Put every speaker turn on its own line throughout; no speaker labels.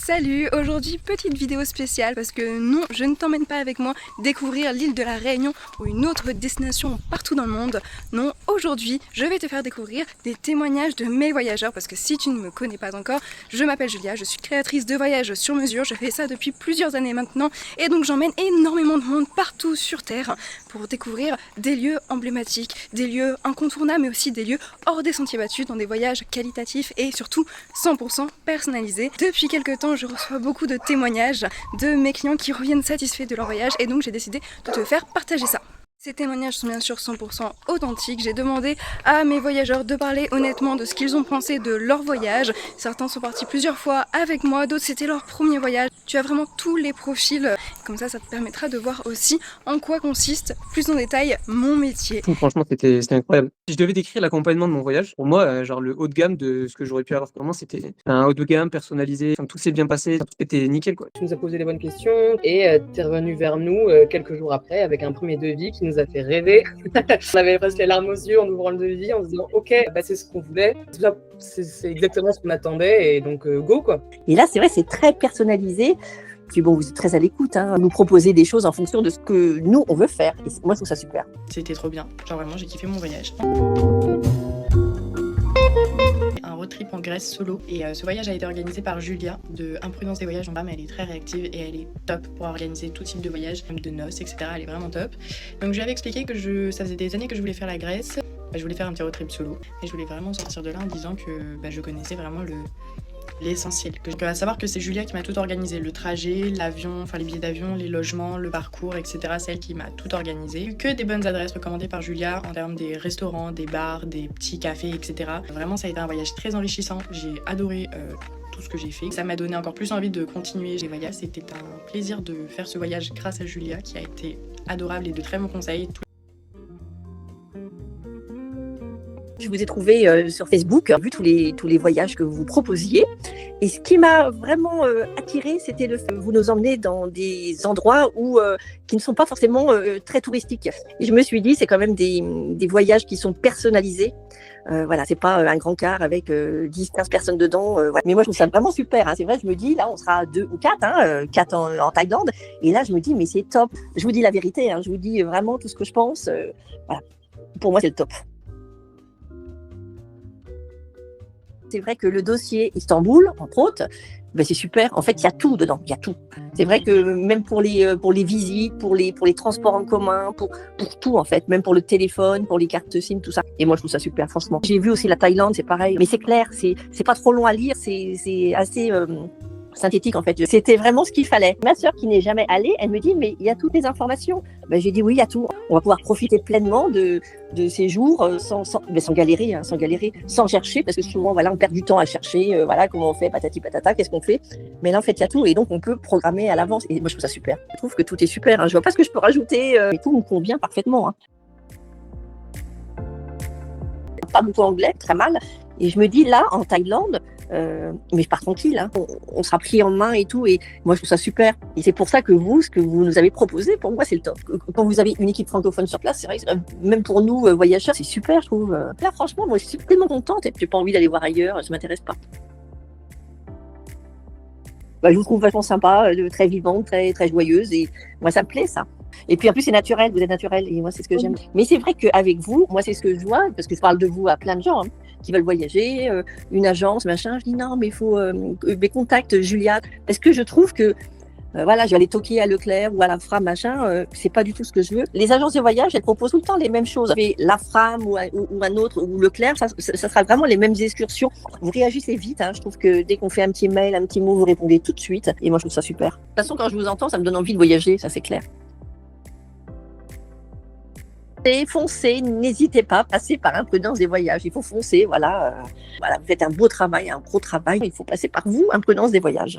Salut, aujourd'hui petite vidéo spéciale parce que non, je ne t'emmène pas avec moi découvrir l'île de la Réunion ou une autre destination partout dans le monde. Non, aujourd'hui je vais te faire découvrir des témoignages de mes voyageurs parce que si tu ne me connais pas encore, je m'appelle Julia, je suis créatrice de voyages sur mesure, je fais ça depuis plusieurs années maintenant et donc j'emmène énormément de monde partout sur Terre pour découvrir des lieux emblématiques, des lieux incontournables mais aussi des lieux hors des sentiers battus dans des voyages qualitatifs et surtout 100% personnalisés. Depuis quelques temps, je reçois beaucoup de témoignages de mes clients qui reviennent satisfaits de leur voyage et donc j'ai décidé de te faire partager ça. Ces témoignages sont bien sûr 100% authentiques. J'ai demandé à mes voyageurs de parler honnêtement de ce qu'ils ont pensé de leur voyage. Certains sont partis plusieurs fois avec moi, d'autres c'était leur premier voyage. Tu as vraiment tous les profils. Comme ça te permettra de voir aussi en quoi consiste plus en détail mon métier.
Franchement, c'était incroyable. Si je devais décrire l'accompagnement de mon voyage, pour moi, genre le haut de gamme de ce que j'aurais pu avoir vraiment, c'était un haut de gamme personnalisé. Enfin, tout s'est bien passé, tout était nickel, quoi.
Tu nous as posé les bonnes questions et tu es revenu vers nous quelques jours après avec un premier devis qui nous a fait rêver. On avait presque les larmes aux yeux en ouvrant le devis, en se disant ok, bah, c'est ce qu'on voulait. C'est exactement ce qu'on attendait et donc go quoi.
Et là, c'est vrai, c'est très personnalisé. Puis bon, vous êtes très à l'écoute, hein. Nous proposer des choses en fonction de ce que nous, on veut faire. Et moi, je trouve ça super.
C'était trop bien. Genre vraiment, j'ai kiffé mon voyage. Un road trip en Grèce solo. Et ce voyage a été organisé par Julia de Imprudence des voyages en bas, mais elle est très réactive et elle est top pour organiser tout type de voyage, même de noces, etc. Elle est vraiment top. Donc je lui avais expliqué que ça faisait des années que je voulais faire la Grèce. Je voulais faire un petit road trip solo. Et je voulais vraiment sortir de là en disant que je connaissais vraiment l'essentiel. À savoir que c'est Julia qui m'a tout organisé, le trajet, l'avion, enfin les billets d'avion, les logements, le parcours, etc. C'est elle qui m'a tout organisé. Que des bonnes adresses recommandées par Julia en termes des restaurants, des bars, des petits cafés, etc. Vraiment, ça a été un voyage très enrichissant. J'ai adoré tout ce que j'ai fait. Ça m'a donné encore plus envie de continuer les voyages. C'était un plaisir de faire ce voyage grâce à Julia qui a été adorable et de très bons conseils.
Je vous ai trouvé sur Facebook, vu tous les voyages que vous proposiez. Et ce qui m'a vraiment attirée, c'était le fait que vous nous emmenez dans des endroits qui ne sont pas forcément très touristiques. Et je me suis dit, c'est quand même des voyages qui sont personnalisés. Voilà, c'est pas un grand car avec 10-15 personnes dedans. Voilà. Mais moi, je trouve ça vraiment super. Hein. C'est vrai, je me dis, là, on sera 2 ou 4, 4 en Thaïlande. Et là, je me dis, mais c'est top. Je vous dis la vérité, hein. Je vous dis vraiment tout ce que je pense. Voilà. Pour moi, c'est le top. C'est vrai que le dossier Istanbul, entre autres, c'est super. En fait, il y a tout dedans, il y a tout. C'est vrai que même pour les visites, pour les transports en commun, pour tout en fait, même pour le téléphone, pour les cartes SIM, tout ça. Et moi, je trouve ça super, franchement. J'ai vu aussi la Thaïlande, c'est pareil. Mais c'est clair, c'est pas trop long à lire, c'est assez synthétique en fait. C'était vraiment ce qu'il fallait. Ma sœur qui n'est jamais allée, elle me dit mais il y a toutes les informations. J'ai dit oui, il y a tout. On va pouvoir profiter pleinement de ces jours sans galérer, sans chercher parce que souvent voilà on perd du temps à chercher. Voilà comment on fait, patati patata, qu'est-ce qu'on fait. Mais là en fait il y a tout et donc on peut programmer à l'avance. Et moi je trouve ça super. Je trouve que tout est super. Hein. Je vois pas ce que je peux rajouter. Mais tout me convient parfaitement. Hein. Pas beaucoup anglais, très mal. Et je me dis là en Thaïlande. Mais je pars tranquille, hein. On sera pris en main et tout, et moi je trouve ça super. Et c'est pour ça que ce que vous nous avez proposé, pour moi c'est le top. Quand vous avez une équipe francophone sur place, c'est vrai, même pour nous voyageurs, c'est super, je trouve. Là franchement, moi je suis tellement contente et j'ai pas envie d'aller voir ailleurs, ça m'intéresse pas. Je vous trouve vachement sympa, très vivante, très, très joyeuse, et moi ça me plaît ça. Et puis en plus c'est naturel, vous êtes naturel, et moi c'est ce que j'aime. Mais c'est vrai qu'avec vous, moi c'est ce que je vois, parce que je parle de vous à plein de gens, hein, qui veulent voyager, une agence, machin, je dis non mais il faut contacte Julia, parce que je trouve que voilà, je vais aller toquer à Leclerc ou à la Fram, machin, c'est pas du tout ce que je veux. Les agences de voyage, elles proposent tout le temps les mêmes choses. La Fram ou un autre, ou Leclerc, ça sera vraiment les mêmes excursions. Vous réagissez vite, hein. Je trouve que dès qu'on fait un petit mail, un petit mot, vous répondez tout de suite. Et moi, je trouve ça super. De toute façon, quand je vous entends, ça me donne envie de voyager, ça c'est clair. Et foncez, n'hésitez pas, passez par Imprudence des voyages. Il faut foncer, voilà. Voilà, vous faites un beau travail, un gros travail. Il faut passer par vous, Imprudence des voyages.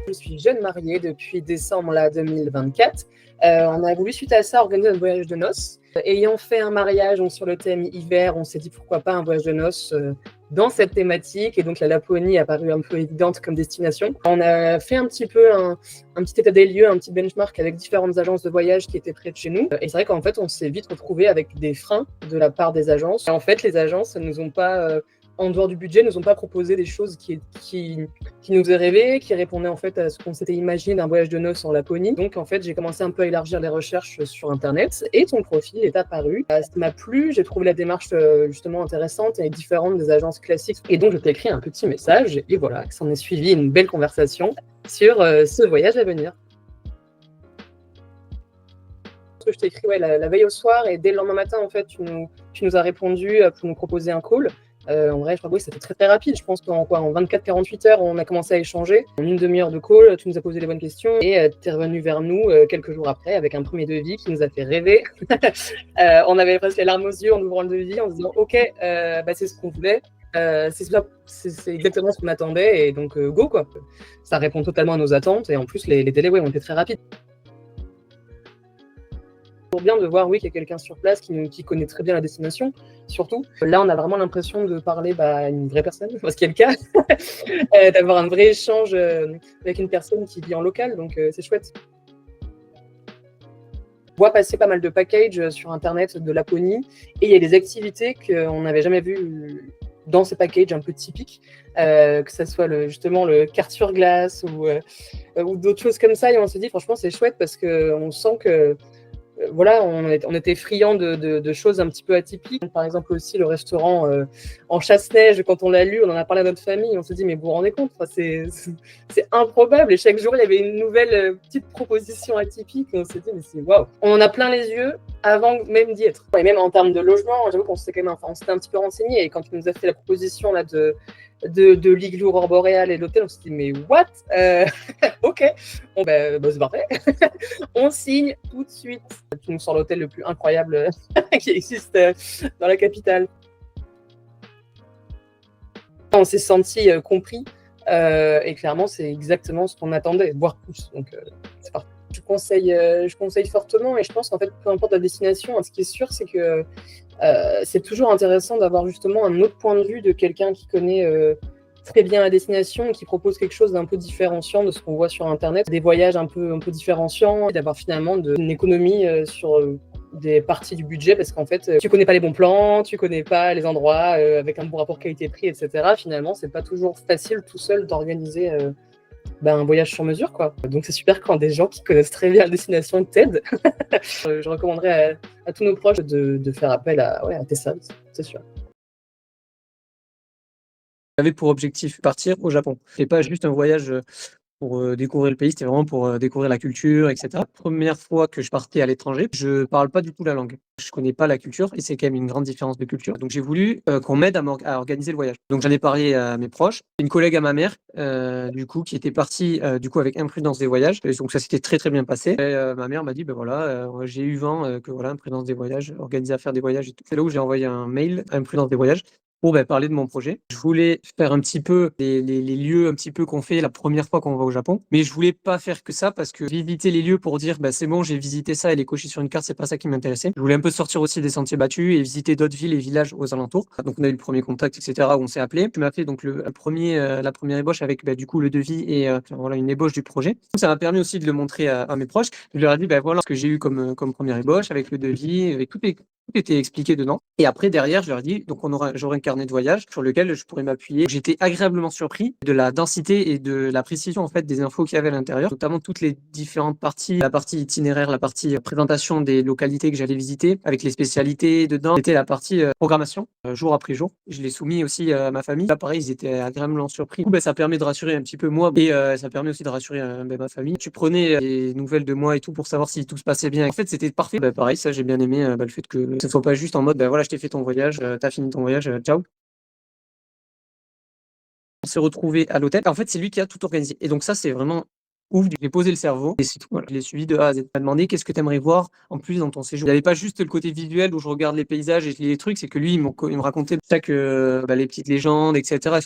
Je suis jeune mariée depuis décembre 2024. On a voulu, suite à ça, organiser un voyage de noces. Ayant fait un mariage sur le thème hiver, on s'est dit pourquoi pas un voyage de noces dans cette thématique. Et donc la Laponie a paru un peu évidente comme destination. On a fait un petit peu un petit état des lieux, un petit benchmark avec différentes agences de voyage qui étaient près de chez nous. Et c'est vrai qu'en fait, on s'est vite retrouvé avec des freins de la part des agences. En fait, les agences ne nous ont pas en dehors du budget, nous ont pas proposé des choses qui nous faisaient rêver, qui répondaient en fait à ce qu'on s'était imaginé d'un voyage de noces en Laponie. Donc en fait, j'ai commencé un peu à élargir les recherches sur Internet et ton profil est apparu. Ça m'a plu, j'ai trouvé la démarche justement intéressante et différente des agences classiques. Et donc je t'ai écrit un petit message et voilà, que s'en est suivi une belle conversation sur ce voyage à venir. Je t'ai écrit la veille au soir et dès le lendemain matin, en fait, tu nous as répondu pour nous proposer un call. En vrai, je crois que oui, c'était très très rapide. Je pense qu'en 24-48 heures, on a commencé à échanger. En une demi-heure de call, tu nous as posé les bonnes questions et tu es revenu vers nous quelques jours après avec un premier devis qui nous a fait rêver. On avait presque les larmes aux yeux en ouvrant le devis, en se disant OK, c'est ce qu'on voulait. C'est exactement ce qu'on attendait et donc go quoi. Ça répond totalement à nos attentes et en plus les délais ont été très rapides. C'est bien de voir qu'il y a quelqu'un sur place qui connaît très bien la destination, surtout. Là, on a vraiment l'impression de parler à une vraie personne, ce qui est le cas, d'avoir un vrai échange avec une personne qui vit en local, donc c'est chouette. On voit passer pas mal de packages sur Internet de Laponie et il y a des activités qu'on n'avait jamais vues dans ces packages un peu typiques, que ce soit justement le kart sur glace ou d'autres choses comme ça. Et on se dit, franchement, c'est chouette parce qu'on sent que voilà, on était friands de choses un petit peu atypiques. Par exemple aussi le restaurant en chasse-neige, quand on l'a lu, on en a parlé à notre famille, on se dit mais vous vous rendez compte, c'est improbable. Et chaque jour, il y avait une nouvelle petite proposition atypique. Et on s'est dit mais c'est waouh. On en a plein les yeux avant même d'y être. Et même en termes de logement, j'avoue qu'on s'était on s'était un petit peu renseigné. Et quand tu nous as fait la proposition là de l'igloo aurore boréale et l'hôtel, on s'est dit mais what ok, bon, c'est parfait. On signe tout de suite. Tu nous sors l'hôtel le plus incroyable qui existe dans la capitale. On s'est senti compris et clairement c'est exactement ce qu'on attendait, voire plus. Donc c'est parfait. Je conseille fortement et je pense qu'en fait peu importe la destination, ce qui est sûr c'est que c'est toujours intéressant d'avoir justement un autre point de vue de quelqu'un qui connaît très bien la destination et qui propose quelque chose d'un peu différenciant de ce qu'on voit sur Internet, des voyages un peu différenciants et d'avoir finalement une économie sur des parties du budget parce qu'en fait tu connais pas les bons plans, tu connais pas les endroits avec un bon rapport qualité-prix, etc. Finalement, c'est pas toujours facile tout seul d'organiser un voyage sur mesure, quoi. Donc c'est super quand des gens qui connaissent très bien la destination t'aident. Je recommanderais à tous nos proches de faire appel à tes services, c'est sûr.
J'avais pour objectif partir au Japon. C'est pas juste un voyage pour découvrir le pays, c'était vraiment pour découvrir la culture, etc. La première fois que je partais à l'étranger, je parle pas du tout la langue. Je connais pas la culture et c'est quand même une grande différence de culture. Donc j'ai voulu qu'on m'aide à organiser le voyage. Donc j'en ai parlé à mes proches, une collègue à ma mère, du coup, qui était partie avec Imprudence des voyages. Et donc ça s'était très très bien passé. Et ma mère m'a dit, j'ai eu vent que Imprudence des voyages, organisé à faire des voyages et tout. C'est là où j'ai envoyé un mail à Imprudence des voyages pour parler de mon projet. Je voulais faire un petit peu les lieux un petit peu qu'on fait la première fois qu'on va au Japon, mais je voulais pas faire que ça parce que visiter les lieux pour dire c'est bon, j'ai visité ça et les cocher sur une carte, c'est pas ça qui m'intéressait. Je voulais un peu sortir aussi des sentiers battus et visiter d'autres villes et villages aux alentours. Donc on a eu le premier contact, etc. où on s'est appelé. Tu m'as fait donc la première ébauche avec du coup le devis et une ébauche du projet. Donc, ça m'a permis aussi de le montrer à mes proches. Je leur ai dit voilà ce que j'ai eu comme première ébauche avec le devis, avec tout était expliqué dedans. Et après, derrière, je leur ai dit, donc j'aurai un carnet de voyage sur lequel je pourrais m'appuyer. J'étais agréablement surpris de la densité et de la précision en fait des infos qu'il y avait à l'intérieur, notamment toutes les différentes parties, la partie itinéraire, la partie présentation des localités que j'allais visiter, avec les spécialités dedans. C'était la partie programmation, jour après jour. Je l'ai soumis aussi à ma famille. Là, pareil, ils étaient agréablement surpris. Du coup, ça permet de rassurer un petit peu moi et ça permet aussi de rassurer ma famille. Tu prenais des nouvelles de moi et tout pour savoir si tout se passait bien. En fait, c'était parfait. Pareil, ça, j'ai bien aimé le fait que ce soit pas juste en mode je t'ai fait ton voyage, t'as fini ton voyage, ciao. On s'est retrouvé à l'hôtel. En fait, c'est lui qui a tout organisé. Et donc ça, c'est vraiment ouf. J'ai posé le cerveau et c'est tout. Voilà. Je l'ai suivi de A à Z. Il m'a demandé qu'est-ce que tu aimerais voir en plus dans ton séjour. Il n'y avait pas juste le côté visuel où je regarde les paysages et je lis les trucs, c'est que lui, il me racontait chaque les petites légendes, etc.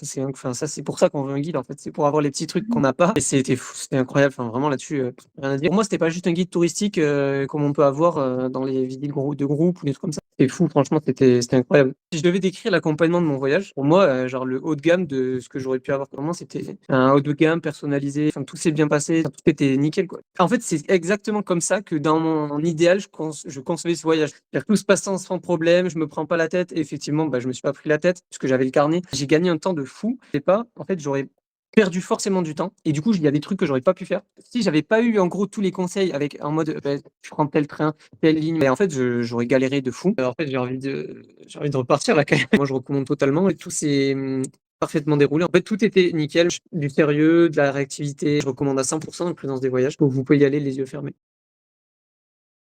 Ça, c'est pour ça qu'on veut un guide en fait. C'est pour avoir les petits trucs qu'on n'a pas. Et c'était fou, c'était incroyable. Enfin, vraiment là-dessus, rien à dire. Pour moi, c'était pas juste un guide touristique comme on peut avoir dans les villes de groupe ou des trucs comme ça. C'était fou, franchement, c'était incroyable. Si je devais décrire l'accompagnement de mon voyage, pour moi, le haut de gamme de ce que j'aurais pu avoir pour moi, c'était un haut de gamme personnalisé. Enfin, tout s'est bien passé. tout était nickel, quoi. En fait, c'est exactement comme ça que dans mon idéal, je concevais ce voyage. C'est-à-dire que tout se passe sans problème, je me prends pas la tête. Et effectivement, je me suis pas pris la tête parce que j'avais le carnet. J'ai gagné un temps de fou. Et pas, en fait, j'aurais perdu forcément du temps. Et du coup, il y a des trucs que j'aurais pas pu faire. Si j'avais pas eu, en gros, tous les conseils avec en mode, tu prends tel train, telle ligne, mais en fait, j'aurais galéré de fou. En fait, j'ai envie de repartir là quand même. Moi, je recommande totalement et tout s'est parfaitement déroulé. En fait, tout était nickel. Du sérieux, de la réactivité. Je recommande à 100% la présence des voyages. Donc, vous pouvez y aller les yeux fermés.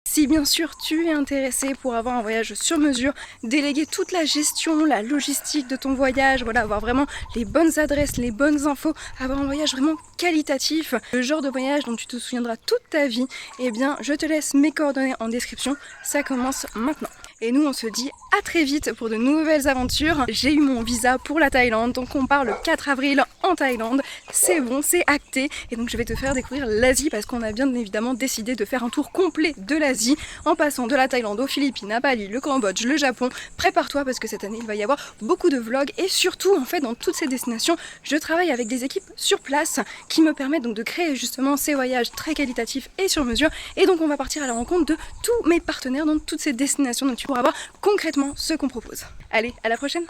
Si bien sûr tu es intéressé pour avoir un voyage sur mesure, déléguer toute la gestion, la logistique de ton voyage, voilà, avoir vraiment les bonnes adresses, les bonnes infos, avoir un voyage vraiment qualitatif, le genre de voyage dont tu te souviendras toute ta vie, eh bien je te laisse mes coordonnées en description, ça commence maintenant. Et nous on se dit à très vite pour de nouvelles aventures. J'ai eu mon visa pour la Thaïlande, donc on part le 4 avril en Thaïlande, c'est bon, c'est acté, et donc je vais te faire découvrir l'Asie parce qu'on a bien évidemment décidé de faire un tour complet de l'Asie en passant de la Thaïlande aux Philippines, à Bali, le Cambodge, le Japon. Prépare-toi parce que cette année il va y avoir beaucoup de vlogs et surtout en fait dans toutes ces destinations je travaille avec des équipes sur place qui me permettent donc de créer justement ces voyages très qualitatifs et sur mesure, et donc on va partir à la rencontre de tous mes partenaires dans toutes ces destinations, donc tu pourras voir concrètement ce qu'on propose. Allez, à la prochaine!